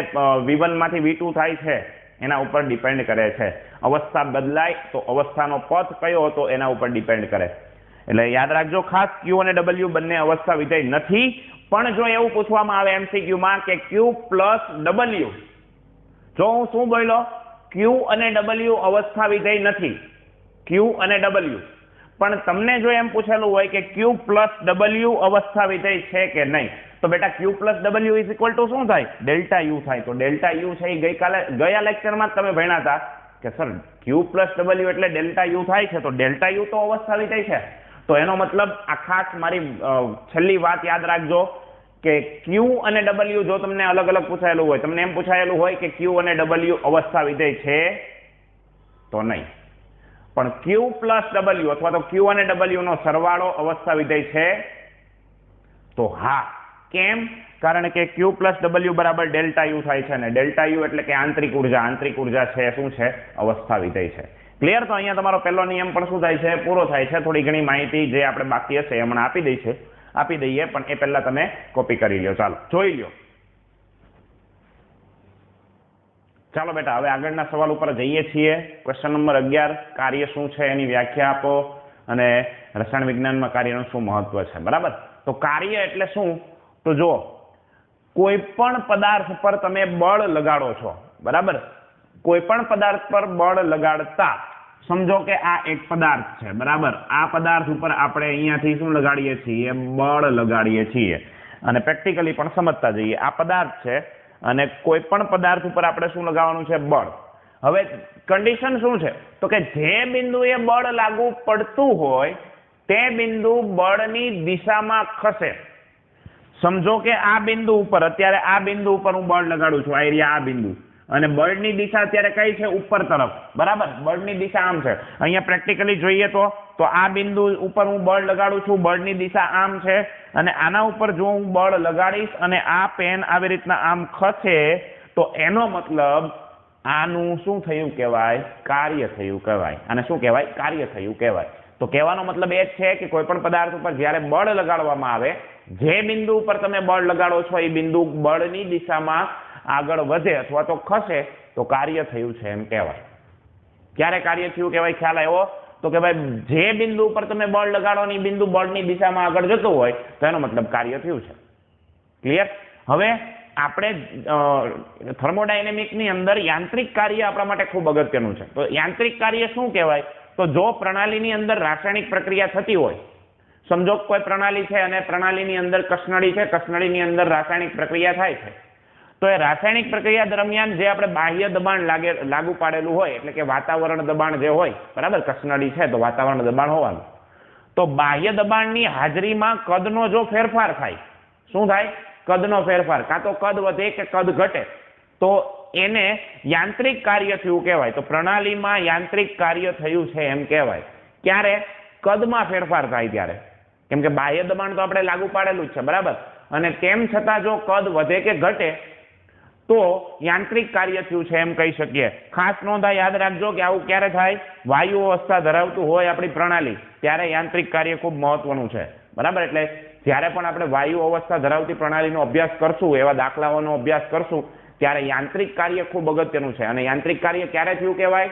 V1 માંથી V2 થાય છે એના ઉપર ડિપેન્ડ કરે છે. અવસ્થા બદલાય તો અવસ્થાનો પથ કયો હતો એના ઉપર ડિપેન્ડ કરે. એટલે યાદ રાખજો ખાસ Q અને W બંને અવસ્થા વિધેય નથી. પણ જો એવું પૂછવામાં આવે MCQ માં કે Q પ્લસ W, જો હું શું બોલ્યો, Q અને W અવસ્થા વિધેય નથી, Q અને W, પણ તમને જો એમ પૂછેલું હોય કે Q પ્લસ W અવસ્થા વિધેય છે કે નહીં, તો બેટા Q plus W is equal two શું થાય, ડેલ્ટા યુ થાય. તો ડેલ્ટા યુ છે એ ગયા લેક્ચરમાં જ તમે ભણ્યા હતા કે સર Q પ્લસ W એટલે ડેલ્ટા યુ થાય છે, તો ડેલ્ટા યુ તો અવસ્થા વિધેય છે. તો એનો મતલબ આ ખાસ મારી છેલ્લી વાત યાદ રાખજો કે Q અને W જો તમને અલગ અલગ પૂછાયેલું હોય, તમને એમ પૂછાયેલું હોય કે Q અને W અવસ્થા વિધેય છે તો નહીં, પણ Q પ્લસ W અથવા તો Q અને W નો સરવાળો અવસ્થા વિધેય છે તો હા. કેમ? કારણ કે Q પ્લસ W બરાબર ડેલ્ટા યુ થાય છે, ને ડેલ્ટા યુ એટલે કે આંતરિક ઉર્જા છે શું છે, અવસ્થા વિધેય છે. ક્લિયર? તો અહીંયા તમારો પહેલો નિયમ પણ શું થાય છે, પૂરો થાય છે. થોડી ઘણી માહિતી જે આપણે બાકી હશે એ હમણાં આપી દઈએ, પણ એ પહેલા તમે કોપી કરી લ્યો. ચાલો જોઈ લ્યો. ચાલો બેટા હવે આગળના સવાલ ઉપર જઈએ છીએ. ક્વેશ્ચન નંબર 11, કાર્ય શું છે એની વ્યાખ્યા આપો અને રસાયણ વિજ્ઞાનમાં કાર્યનું શું મહત્વ છે. બરાબર? તો કાર્ય એટલે શું, તો જો કોઈ પણ પદાર્થ પર તમે બળ લગાડો છો, બરાબર, કોઈ પણ પદાર્થ પર બળ લગાડતા સમજો કે આ એક પદાર્થ છે, બરાબર, આ પદાર્થ ઉપર આપણે અહીંયાથી શું લગાડીએ છીએ, બળ લગાડીએ છીએ. અને પ્રેક્ટિકલી પણ સમજતા જઈએ. આ પદાર્થ છે અને કોઈ પણ પદાર્થ ઉપર આપણે શું લગાવવાનું છે, બળ. હવે કન્ડિશન શું છે, તો કે જે બિંદુએ બળ લાગુ પડતું હોય તે બિંદુ બળની દિશામાં ખસે. સમજો કે આ બિંદુ ઉપર, અત્યારે આ બિંદુ ઉપર હું બળ લગાડું છું, આ એરિયા, આ બિંદુ, અને બળની દિશા અત્યારે કઈ છે, ઉપર તરફ. બરાબર? બળની દિશા આમ છે. અહીંયા પ્રેક્ટિકલી જોઈએ તો આ બિંદુ ઉપર હું બળ લગાડું છું, બળની દિશા આમ છે, અને આના ઉપર જો હું બળ લગાડીશ અને આ પેન આવી રીતના આમ ખસે તો એનો મતલબ આનું શું થયું કહેવાય, કાર્ય થયું કહેવાય. અને શું કહેવાય, કાર્ય થયું કહેવાય. તો કહેવાનો મતલબ એ જ છે કે કોઈ પણ પદાર્થ ઉપર જ્યારે બળ લગાડવામાં આવે, જે બિંદુ ઉપર તમે બળ લગાડો છો એ બિંદુ બળની દિશામાં આગળ વધે અથવા તો ખસે તો કાર્ય થયું છે એમ કહેવાય. ક્યારે કાર્ય થયું કહેવાય ખ્યાલ આવ્યો? તો કે ભાઈ જે બિંદુ ઉપર તમે બળ લગાડો ને એ બિંદુ બળની દિશામાં આગળ જતું હોય તો એનો મતલબ કાર્ય થયું છે. ક્લિયર? હવે આપણે થર્મોડાયનેમિકની અંદર યાંત્રિક કાર્ય આપણા માટે ખૂબ અગત્યનું છે. તો યાંત્રિક કાર્ય શું કહેવાય? તો જો પ્રણાલીની અંદર રાસાયણિક પ્રક્રિયા થતી હોય, સમજો કોઈ પ્રણાલી છે અને પ્રણાલીની અંદર કસનળી છે, કસનળીની અંદર રાસાયણિક પ્રક્રિયા થાય છે, તો એ રાસાયણિક પ્રક્રિયા દરમિયાન જે આપણે બાહ્ય દબાણ લાગુ પાડેલું હોય, એટલે કે વાતાવરણ દબાણ જે હોય, બરાબર, કસનળી છે તો વાતાવરણ દબાણ હોવાનું, તો બાહ્ય દબાણની હાજરીમાં કદનો જો ફેરફાર થાય, શું થાય, કદનો ફેરફાર, કાં તો કદ વધે કે કદ ઘટે, તો એને યાંત્રિક કાર્ય થયું કહેવાય. તો પ્રણાલીમાં યાંત્રિક કાર્ય થયું છે એમ કહેવાય. ક્યારે? કદમાં ફેરફાર થાય ત્યારે. કેમ કે બાહ્ય દબાણ તો આપણે લાગુ પાડેલું જ છે, બરાબર, અને તેમ છતાં જો કદ વધે કે ઘટે તો યાંત્રિક કાર્ય થયું છે એમ કહી શકીએ. ખાસ નોંધ યાદ રાખજો કે આવું ક્યારે થાય, વાયુ અવસ્થા ધરાવતું હોય આપણી પ્રણાલી ત્યારે યાંત્રિક કાર્ય ખૂબ મહત્વનું છે. બરાબર? એટલે જ્યારે પણ આપણે વાયુ અવસ્થા ધરાવતી પ્રણાલીનો અભ્યાસ કરશું, એવા દાખલાઓનો અભ્યાસ કરશું, ત્યારે યાંત્રિક કાર્ય ખૂબ અગત્યનું છે. અને યાંત્રિક કાર્ય ક્યારે થયું કહેવાય?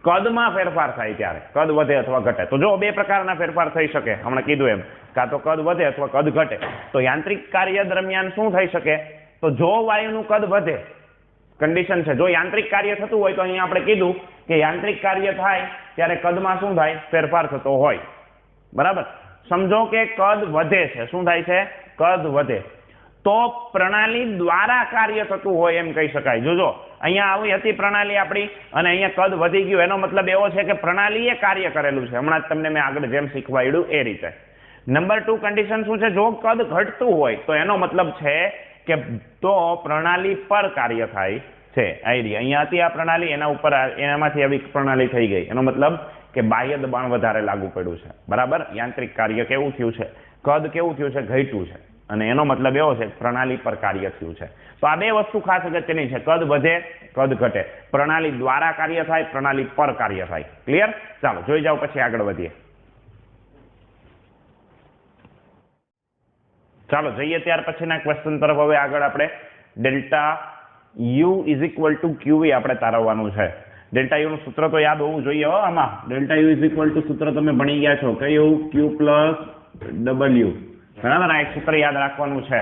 કદમાં ફેરફાર થાય ત્યારે, કદ વધે અથવા ઘટે. તો જો બે પ્રકારના ફેરફાર થઈ શકે, હમણાં કીધું એમ, કાં તો કદ વધે અથવા કદ ઘટે. તો યાંત્રિક કાર્ય દરમિયાન શું થઈ શકે? તો જો વાયુનું કદ વધે, કન્ડિશન છે, જો યાંત્રિક કાર્ય થતું હોય તો અહીંયા આપણે કીધું કે યાંત્રિક કાર્ય થાય ત્યારે કદમાં શું થાય, ફેરફાર થતો હોય. બરાબર? સમજો કે કદ વધે છે, શું થાય છે, કદ વધે, તો પ્રણાલી દ્વારા કાર્ય થતું હોય એમ કહી શકાય. જોજો અહીંયા આવી હતી પ્રણાલી આપણી અને અહીંયા કદ વધી ગયું, એનો મતલબ એવો છે કે પ્રણાલીએ કાર્ય કરેલું છે. હમણાં જ તમને મેં આગળ જેમ શીખવાડ્યું એ રીતે. નંબર 2 કન્ડિશન શું છે, જો કદ ઘટતું હોય તો એનો મતલબ છે કે તો પ્રણાલી પર કાર્ય થાય છે. અહીંયા હતી આ પ્રણાલી, એના ઉપર એનામાંથી આવી પ્રણાલી થઈ ગઈ, એનો મતલબ કે બાહ્ય દબાણ વધારે લાગુ પડ્યું છે. બરાબર? યાંત્રિક કાર્ય કેવું થયું છે, કદ કેવું થયું છે, ઘટ્યું છે. અને એનો મતલબ એવો છે કે પ્રણાલી પર કાર્ય થયું છે. તો આ બે વસ્તુ ખાસ અગત્યની છે, કદ વધે, કદ ઘટે. પ્રણાલી દ્વારા કાર્ય થાય, પ્રણાલી પર કાર્ય થાય. ક્લિયર? ચાલો જોઈ જાઓ, પછી આગળ વધીએ. ચાલો જઈએ ત્યાર પછીના ક્વેશ્ચન તરફ. હવે આગળ આપણે delta U is equal two QV આપણે તારવવાનું છે. ડેલ્ટા યુ નું સૂત્ર તો યાદ હોવું જોઈએ હો આમાં. Delta U is equal two સૂત્ર તમે ભણી ગયા છો કયું? Q plus W. બરાબર, આ એક સૂત્ર યાદ રાખવાનું છે.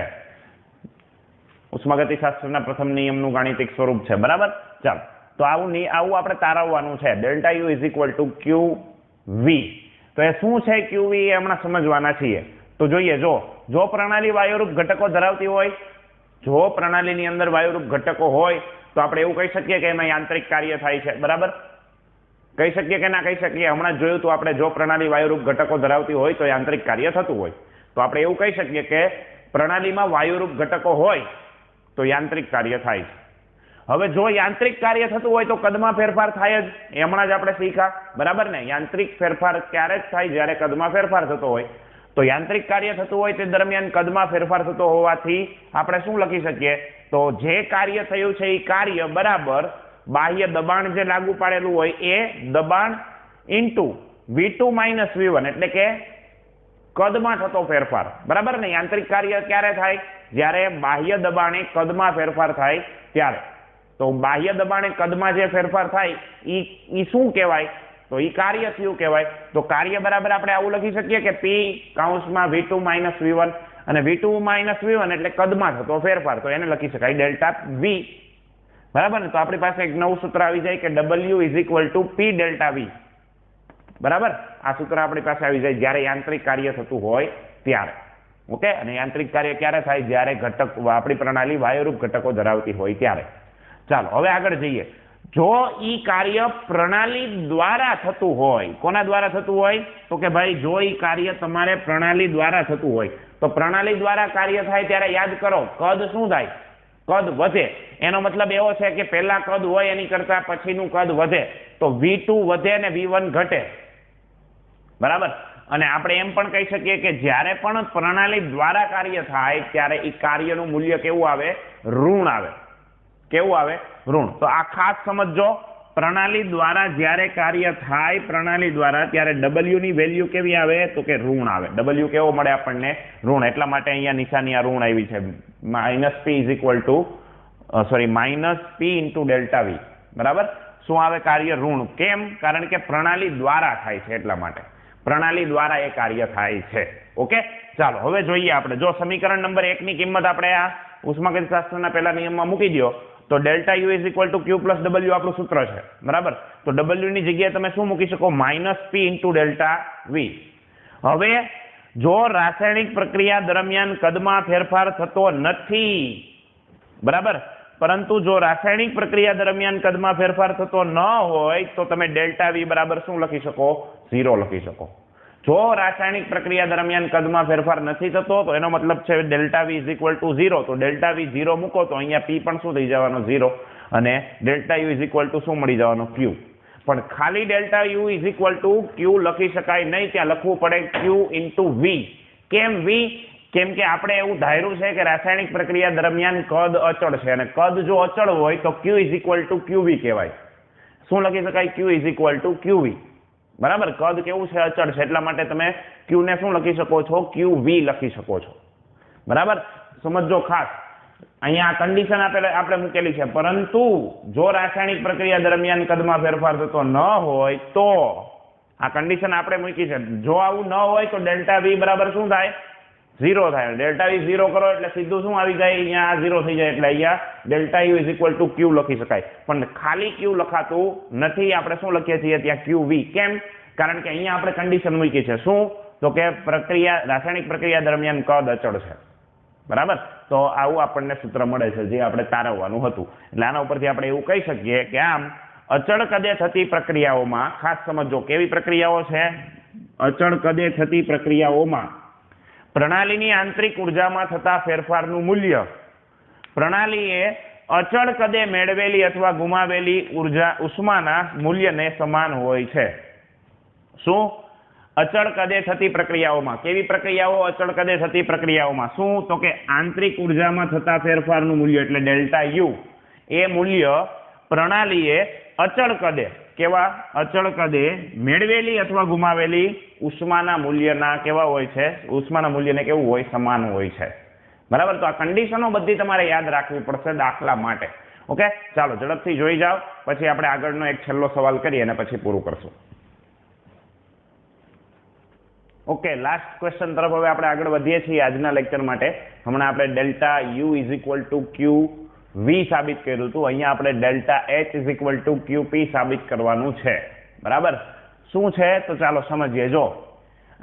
ઉષ્માગતિશાસ્ત્રના પ્રથમ નિયમનું ગાણિતિક સ્વરૂપ છે. બરાબર, ચાલો તો આવું આપણે તારવવાનું છે. Delta U is equal two QV. તો એ શું છે QV એ હમણાં સમજવાના છીએ. તો જોઈએ, જો પ્રણાલી વાયુરૂપ ઘટકો ધરાવતી હોય, જો પ્રણાલીની અંદર વાયુરૂપ ઘટકો હોય તો આપણે એવું કહી શકીએ કે એમાં યાંત્રિક કાર્ય થાય છે. બરાબર, કહી શકીએ કે ના કહી શકીએ? હમણાં જોયું તો આપણે, જો પ્રણાલી વાયુરૂપ ઘટકો ધરાવતી હોય તો યાંત્રિક કાર્ય થતું હોય તો આપણે એવું કહી શકીએ કે પ્રણાલીમાં વાયુરૂપ ઘટકો હોય તો યાંત્રિક કાર્ય થાય છે. હવે જો યાંત્રિક કાર્ય થતું હોય તો કદમાં ફેરફાર થાય જ, એ હમણાં જ આપણે શીખ્યા. બરાબર ને? યાંત્રિક ફેરફાર ક્યારે જ થાય? જ્યારે કદમાં ફેરફાર થતો હોય. તો યાંત્રિક કાર્ય થતું હોય તે દરમિયાન કદમાં ફેરફાર થતો હોવાથી આપણે શું લખી શકીએ? તો જે કાર્ય થયું છે એ કાર્ય બરાબર બાહ્ય દબાણ જે લાગુ પાડેલું હોય એ દબાણ ઇન્ટુ V2 માઇનસ V1, એટલે કે કદમાં થતો ફેરફાર. બરાબર ને? યાંત્રિક કાર્ય ક્યારે થાય? જ્યારે બાહ્ય દબાણે કદમાં ફેરફાર થાય ત્યારે. તો બાહ્ય દબાણે કદમાં જે ફેરફાર થાય એ શું કહેવાય? તો એ કાર્ય થયું કહેવાય. તો કાર્ય બરાબર આપણે આવું લખી શકીએ કે P કૌંસમાં V2 માઇનસ V1, અને V2 માઇનસ V1 એટલે કદમાં થતો ફેરફાર, તો એને લખી શકાય ડેલ્ટા V. બરાબર ને? તો આપણી પાસે એક નવું સૂત્ર આવી જાય કે W is equal two P delta V. બરાબર, આ સૂત્ર આપણી પાસે આવી જાય જ્યારે યાંત્રિક કાર્ય થતું હોય ત્યારે. ઓકે, અને યાંત્રિક કાર્ય ક્યારે થાય? જ્યારે આપણી પ્રણાલી વાયુરૂપ ઘટકો ધરાવતી હોય ત્યારે. ચાલો હવે આગળ જઈએ. જો ઈ કાર્ય પ્રણાલી દ્વારા થતું હોય, કોના દ્વારા થતું હોય? તો કે ભાઈ જો ઈ કાર્ય તમારે પ્રણાલી દ્વારા થતું હોય તો પ્રણાલી દ્વારા કાર્ય થાય ત્યારે યાદ કરો, કદ શું થાય? કદ વધે. એનો મતલબ એવો છે કે પહેલા કદ હોય એની કરતા પછીનું કદ વધે, તો V2 વધે અને V1 ઘટે. બરાબર, અને આપણે એમ પણ કહી શકીએ કે જ્યારે પણ પ્રણાલી દ્વારા કાર્ય થાય ત્યારે એ કાર્યનું મૂલ્ય કેવું આવે? ઋણ આવે. કેવું આવે? ઋણ. તો આ ખાસ સમજો, પ્રણાલી દ્વારા જ્યારે કાર્ય થાય પ્રણાલી દ્વારા ત્યારે W ની વેલ્યુ કેવી આવે? તો કે ઋણ આવે. W કેવો મળે આપણને? ઋણ. એટલા માટે અહીંયા નિશાની આ ઋણ આવી છે. -P is equal two -P into delta V. બરાબર, શું આવે? કાર્ય ઋણ. કેમ? કારણ કે પ્રણાલી દ્વારા થાય છે એટલા માટે. પ્રણાલી દ્વારા એ કાર્ય થાય છે. ઓકે, ચાલો હવે જોઈએ આપણે. જો સમીકરણ નંબર 1 ની કિંમત આપણે આ ઉષ્માગતિશાસ્ત્રના પહેલા નિયમમાં મૂકી દો તો delta U is equal two Q plus W આપણું સૂત્ર છે. બરાબર, તો W ની જગ્યાએ તમે શું મૂકી શકો? -P into delta V. હવે જો રાસાયણિક પ્રક્રિયા દરમિયાન કદમાં ફેરફાર થતો નથી, બરાબર, પરંતુ જો રાસાયણિક પ્રક્રિયા દરમિયાન કદમાં ફેરફાર થતો ન હોય તો તમે ડેલ્ટા V બરાબર શું લખી શકો? 0 લખી શકો. જો રાસાયણિક પ્રક્રિયા દરમિયાન કદમાં ફેરફાર નથી થતો તો એનો મતલબ છે delta V is equal to 0. તો ડેલ્ટા V 0 મૂકો તો અહીંયા P પણ શું થઈ જવાનો? 0, અને delta U is equal two શું મળી જવાનો? Q. પણ ખાલી delta U is equal two Q લખી શકાય નહીં, ત્યાં લખવું પડે Q ઇન્ટુ V. કેમ V? કેમ કે આપણે એવું ધાર્યું છે કે રાસાયણિક પ્રક્રિયા દરમિયાન કદ અચળ છે, અને કદ જો અચળ હોય તો Q is equal two QV કહેવાય. શું લખી શકાય? Q is equal two QV. બરાબર, કદ કેવું છે? અચળ છે. એટલા માટે તમે Q ને શું લખી શકો છો? QV લખી શકો છો. બરાબર, સમજો ખાસ. અહીંયા આ કન્ડિશન આપણે મૂકેલી છે, પરંતુ જો રાસાયણિક પ્રક્રિયા દરમિયાન કદમાં ફેરફાર થતો ન હોય તો આ કન્ડિશન આપણે મૂકી છે. જો આવું ન હોય તો ડેલ્ટા V બરાબર શું થાય? 0 થાય. ડેલ્ટા V 0 કરો એટલે સીધું શું આવી જાય? અહીંયા આ 0 થઈ જાય, એટલે અહીંયા delta U is equal two Q લખી શકાય. પણ ખાલી Q લખાતું નથી, આપણે શું લખીએ છીએ ત્યાં? QV. કેમ? કારણ કે અહીંયા આપણે કન્ડિશન મૂકી છે. શું? તો કે રાસાયણિક પ્રક્રિયા દરમિયાન કદ અચળ છે. બરાબર, તો આવું આપણને સૂત્ર મળે છે જે આપણે તારવવાનું હતું. એટલે આના ઉપરથી આપણે એવું કહી શકીએ કે આમ અચળ કદે થતી પ્રક્રિયાઓમાં, ખાસ સમજો કેવી પ્રક્રિયાઓ છે? અચળ કદે થતી પ્રક્રિયાઓમાં પ્રણાલીની આંતરિક ઉર્જામાં થતા ફેરફારનું મૂલ્ય પ્રણાલીએ અચળ કદે મેળવેલી અથવા ગુમાવેલી ઉષ્માના મૂલ્યને સમાન હોય છે. શું? અચળ કદે થતી પ્રક્રિયાઓમાં. કેવી પ્રક્રિયાઓ? અચળ કદે થતી પ્રક્રિયાઓમાં. શું? તો કે આંતરિક ઉર્જામાં થતા ફેરફારનું મૂલ્ય એટલે ડેલ્ટા U, એ મૂલ્ય પ્રણાલીએ અચળ કદે, કેવા? અચળ કદે મેળવેલી અથવા ગુમાવેલી ઉષ્માના મૂલ્યના કેવા હોય છે? ઉષ્માના મૂલ્યને કેવું હોય? સમાન હોય છે. બરાબર, તો આ કન્ડિશનો બધી તમારે યાદ રાખવી પડશે દાખલા માટે. ઓકે, ચાલો ઝડપથી જોઈ જાઓ, પછી આપણે આગળનો એક છેલ્લો સવાલ કરીએ અને પછી પૂરું કરશું. ઓકે, લાસ્ટ ક્વેશ્ચન તરફ હવે આપણે આગળ વધીએ છીએ આજના લેક્ચર માટે. હમણાં આપણે delta U is equal to Q V સાબિત કર્યું હતું. અહીંયા આપણે delta H is equal to Q P સાબિત કરવાનું છે. બરાબર, શું છે તો ચાલો સમજીએ. જો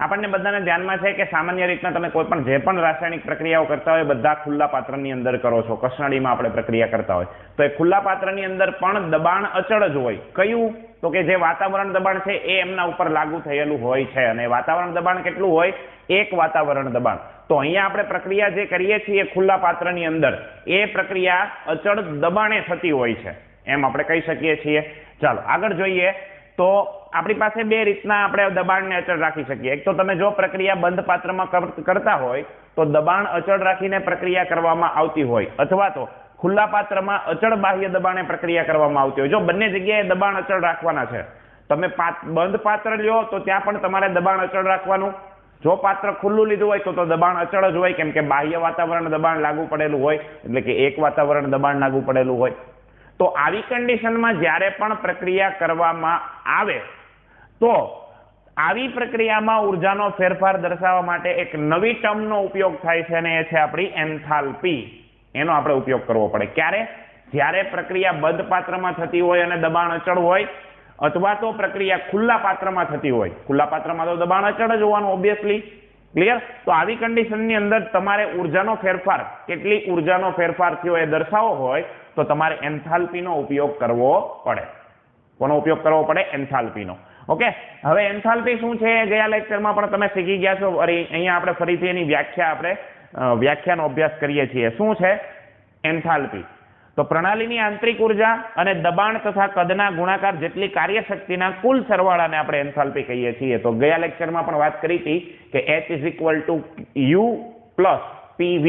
આપણને બધાને ધ્યાનમાં છે કે સામાન્ય રીતના તમે કોઈ પણ જે પણ રાસાયણિક પ્રક્રિયાઓ કરતા હોય બધા ખુલ્લા પાત્રની અંદર કરો છો. કસનળીમાં આપણે પ્રક્રિયા કરતા હોય તો એ ખુલ્લા પાત્રની અંદર પણ દબાણ અચળ જ હોય. કયું? તો કે જે વાતાવરણ દબાણ છે એ એમના ઉપર લાગુ થયેલું હોય છે. અને વાતાવરણ દબાણ કેટલું હોય? 1 વાતાવરણ દબાણ. તો અહીંયા આપણે પ્રક્રિયા જે કરીએ છીએ ખુલ્લા પાત્રની અંદર એ પ્રક્રિયા અચળ દબાણે થતી હોય છે એમ આપણે કહી શકીએ છીએ. ચાલો આગળ જોઈએ. તો આપણી પાસે બે રીતના આપણે દબાણને અચળ રાખી શકીએ. એક તો તમે જો પ્રક્રિયા બંધ પાત્રમાં કરતા હોય તો દબાણ અચળ રાખીને પ્રક્રિયા કરવામાં આવતી હોય, અથવા તો ખુલ્લા પાત્રમાં અચળ બાહ્ય દબાણે પ્રક્રિયા કરવામાં આવતી હોય. જો બંને જગ્યાએ દબાણ અચળ રાખવાના છે. તમે બંધ પાત્ર લ્યો તો ત્યાં પણ તમારે દબાણ અચળ રાખવાનું. જો પાત્ર ખુલ્લું લીધું હોય તો દબાણ અચળ જ હોય, કેમ કે બાહ્ય વાતાવરણ દબાણ લાગુ પડેલું હોય, એટલે કે 1 વાતાવરણ દબાણ લાગુ પડેલું હોય. તો આવી કન્ડિશનમાં જ્યારે પણ પ્રક્રિયા કરવામાં આવે તો આવી પ્રક્રિયામાં ઉર્જાનો ફેરફાર દર્શાવવા માટે એક નવી ટર્મનો ઉપયોગ થાય છે અને એ છે આપણી એન્થાલ્પી. એનો આપણે ઉપયોગ કરવો પડે. ક્યારે? જ્યારે પ્રક્રિયા બંધ પાત્રમાં થતી હોય અને દબાણ અચળ હોય, અથવા તો પ્રક્રિયા ખુલ્લા પાત્રમાં થતી હોય. ખુલ્લા પાત્રમાં તો દબાણ અચળ જ હોવાનું, ઓબ્વિયસલી. ક્લિયર? તો આવી કન્ડિશનની અંદર તમારે ઉર્જાનો ફેરફાર, કેટલી ઉર્જાનો ફેરફાર થયો એ દર્શાવવો હોય તો તમારે એન્થાલ્પીનો ઉપયોગ કરવો પડે. કોનો ઉપયોગ કરવો પડે? એન્થાલ્પીનો. ઓકે, હવે એન્થાલ્પી શું છે ગયા લેક્ચરમાં પણ તમે શીખી ગયા છો. અહીંયા આપણે ફરીથી એની વ્યાખ્યાનો અભ્યાસ કરીએ છીએ. શું છે એન્થાલ્પી? તો પ્રણાલીની આંતરિક ઉર્જા અને દબાણ તથા કદના ગુણાકાર જેટલી કાર્યશક્તિના કુલ સરવાળાને આપણે એન્થાલ્પી કહીએ છીએ. તો ગયા લેક્ચરમાં પણ વાત કરી હતી કે H is equal two U plus PV.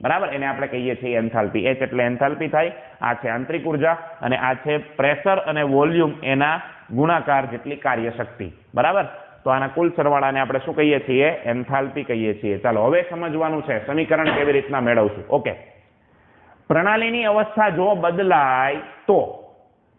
બરાબર, એને આપણે કહીએ છીએ એન્થાલ્પી. H એટલે એન્થાલ્પી થાય. આ છે આંતરિક ઉર્જા અને આ છે પ્રેશર અને વોલ્યુમ એના ગુણાકાર જેટલી કાર્યશક્તિ. બરાબર, તો આના કુલ સરવાળાને આપણે શું કહીએ છીએ? એન્થાલ્પી કહીએ છીએ. ચાલો હવે સમજવાનું છે સમીકરણ કેવી રીતના મેળવશું. ઓકે, પ્રણાલીની અવસ્થા જો બદલાય તો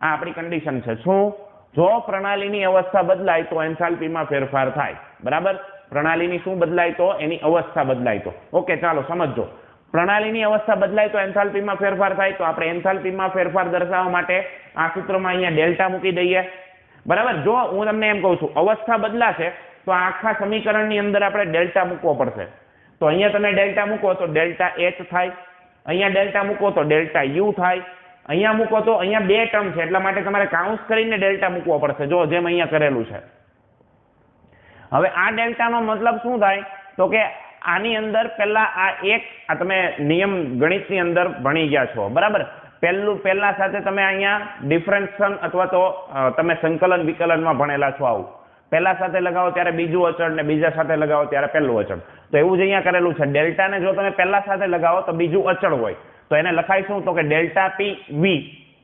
આ આપણી કન્ડિશન છે. શું? જો પ્રણાલીની અવસ્થા બદલાય તો એન્થાલ્પીમાં ફેરફાર થાય. બરાબર, પ્રણાલીની શું બદલાય તો? એની અવસ્થા બદલાય તો. ઓકે, ચાલો સમજો. પ્રણાલીની અવસ્થા બદલાય તો એન્થાલ્પીમાં ફેરફાર થાય. તો આપણે એન્થાલ્પીમાં ફેરફાર દર્શાવવા માટે આ સૂત્રમાં અહીંયા ડેલ્ટા મૂકી દઈએ. બરાબર, જો હું તમને એમ કહું છું અવસ્થા બદલાશે તો આખા સમીકરણની અંદર આપણે ડેલ્ટા મૂકવો પડશે. તો અહીંયા તમે ડેલ્ટા મૂકો તો ડેલ્ટા H થાય, અહીંયા ડેલ્ટા મૂકો તો ડેલ્ટા U થાય, અહીંયા મૂકો તો અહીંયા બે ટર્મ છે એટલા માટે તમારે કાઉન્સ કરીને ડેલ્ટા મૂકવો પડશે. જો જેમ અહીંયા કરેલું છે. હવે આ ડેલ્ટાનો મતલબ શું થાય? તો કે આની અંદર પહેલા આ તમે નિયમ ગણિતની અંદર ભણી ગયા છો. બરાબર, પહેલા સાથે તમે અહીંયા ડિફરન્શિએશન અથવા તો તમે સંકલન વિકલનમાં ભણેલા છો. આવું પહેલા સાથે લગાવો ત્યારે બીજું અચળ ને બીજા સાથે લગાવો ત્યારે પહેલું અચળ. તો એવું જ અહીંયા કરેલું છે. ડેલ્ટાને જો તમે પહેલા સાથે લગાવો તો બીજું અચળ હોય તો એને લખાય શું? તો કે ડેલ્ટા પી વી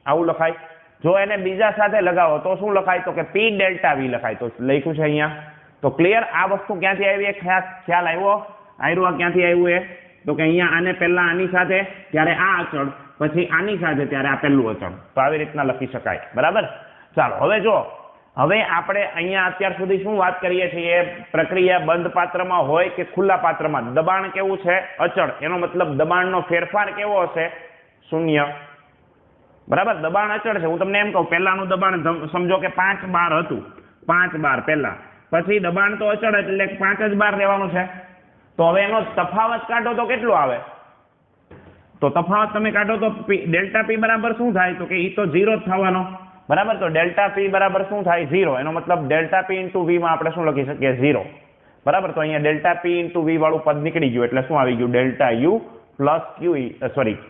આવું લખાય. જો એને બીજા સાથે લગાવો તો શું લખાય? તો કે પી ડેલ્ટા વી લખાય. તો લખ્યું છે અહીંયા. તો ક્લિયર? આ વસ્તુ ક્યાંથી આવી? ખ્યાલ આવ્યો? ક્યાંથી આવ્યું એ? તો કે અહીંયા આને પહેલા આની સાથે ત્યારે આ અચળ, પછી આની સાથે ત્યારે આ પહેલું અચળ. તો આવી રીતના લખી શકાય. બરાબર, ચાલો હવે જો હવે આપણે અહીંયા અત્યાર સુધી શું વાત કરીએ છીએ? પ્રક્રિયા બંધ પાત્રમાં હોય કે ખુલ્લા પાત્રમાં દબાણ કેવું છે? અચળ. એનો મતલબ દબાણનો ફેરફાર કેવો હશે? શૂન્ય. બરાબર, દબાણ અચળ છે. હું તમને એમ કહું પહેલાનું દબાણ સમજો કે 5 બાર હતું, 5 બાર પહેલા, પછી દબાણ તો અચળ એટલે 5 જ બાર રહેવાનું છે. તો હવે એનો તફાવત કાઢો તો કેટલો આવે? તો તફાવત તમે કાઢો તો ડેલ્ટા પી બરાબર શું થાય? તો કે એ તો 0 જ થવાનો. બરાબર, તો ડેલ્ટા પી બરાબર શું થાય? 0. એનો મતલબ ડેલ્ટા પી ઇન્ટુ વી માં આપણે શું લખી શકીએ? 0. બરાબર, તો અહીંયા ડેલ્ટા પી ઇન્ટુ વી વાળું પદ નીકળી ગયું એટલે શું આવી ગયું? Delta U plus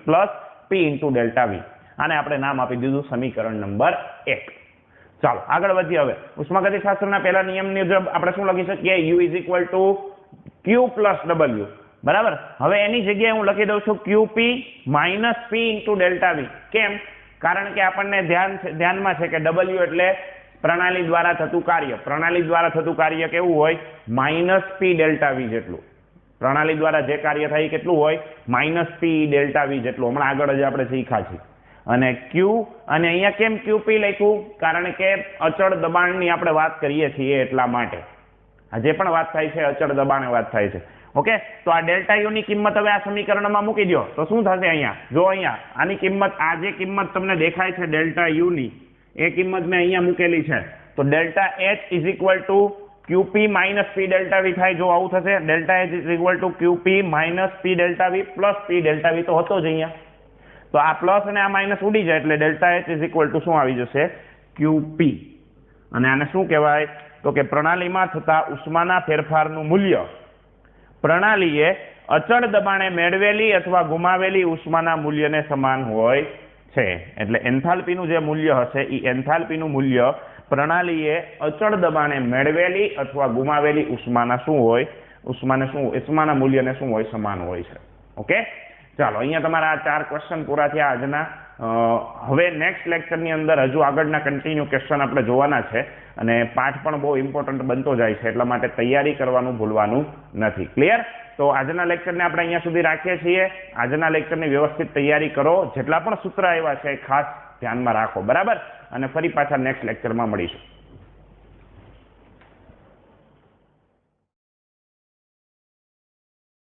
plus P into delta V. આને આપણે નામ આપી દીધું સમીકરણ નંબર 1. ચાલો આગળ વધીએ. હવે ઉષ્માગતિશાસ્ત્રના પહેલા નિયમ મુજબ આપણે શું લખી શકીએ? U is equal two Q plus W. બરાબર, હવે એની જગ્યાએ હું લખી દઉં છું QP minus P into delta V. કેમ? કારણ કે આપણને ધ્યાનમાં છે કે W એટલે પ્રણાલી દ્વારા થતું કાર્ય. પ્રણાલી દ્વારા થતું કાર્ય કેવું હોય? માઇનસ પી ડેલ્ટા વી જેટલું. પ્રણાલી દ્વારા જે કાર્ય થાય કેટલું હોય? માઇનસ પી ડેલ્ટા વી જેટલું. હમણાં આગળ જ આપણે શીખ્યા છીએ. અને ક્યુ અને અહીંયા કેમ ક્યુપી લખ્યું? કારણ કે અચળ દબાણની આપણે વાત કરીએ છીએ એટલા માટે. આ જે પણ વાત થાય છે અચળ દબાણે વાત થાય છે. ઓકે, તો આ ડેલ્ટા યુ ની કિંમત હવે આ સમીકરણમાં મૂકી દો તો શું થશે? અહીંયા જો, અહીંયા આની કિંમત, આ જે કિંમત તમને દેખાય છે ડેલ્ટા યુ ની, એ કિંમત મેં અહીંયા મૂકેલી છે. તો delta H is equal to QP minus P delta V થાય. જો આવું થશે, delta H is equal to QP minus P delta V plus P delta V તો હતો જ અહીંયા. તો આ પ્લસ અને આ માઇનસ ઉડી જાય એટલે delta H is equal two શું આવી જશે? ક્યુપી. અને આને શું કહેવાય? તો કે પ્રણાલીમાં થતા ઉષ્માના ફેરફારનું મૂલ્ય પ્રણાલીએ અચળ દબાણે મેળવેલી અથવા ગુમાવેલી ઉષ્માના મૂલ્યને સમાન હોય છે. એટલે એન્થાલ્પીનું જે મૂલ્ય હશે એ એન્થાલ્પીનું મૂલ્ય પ્રણાલીએ અચળ દબાણે મેળવેલી અથવા ગુમાવેલી ઉષ્માના શું હોય? ઉષ્માના મૂલ્યને શું હોય? સમાન હોય છે. ઓકે, ચાલો અહીંયા તમારા આ 4 ક્વેશ્ચન પૂરા થયા આજના. હવે નેક્સ્ટ લેક્ચરની અંદર હજુ આગળના કન્ટિન્યુ ક્વેશ્ચન આપણે જોવાના છે અને પાઠ પણ બહુ ઇમ્પોર્ટન્ટ બનતો જાય છે એટલા માટે તૈયારી કરવાનું ભૂલવાનું નથી. ક્લિયર? તો આજના લેક્ચરને આપણે અહીંયા સુધી રાખીએ છીએ. આજના લેક્ચરની વ્યવસ્થિત તૈયારી કરો. જેટલા પણ સૂત્ર આવ્યા છે ખાસ ધ્યાનમાં રાખો. બરાબર? અને ફરી પાછા નેક્સ્ટ લેક્ચરમાં મળીશું.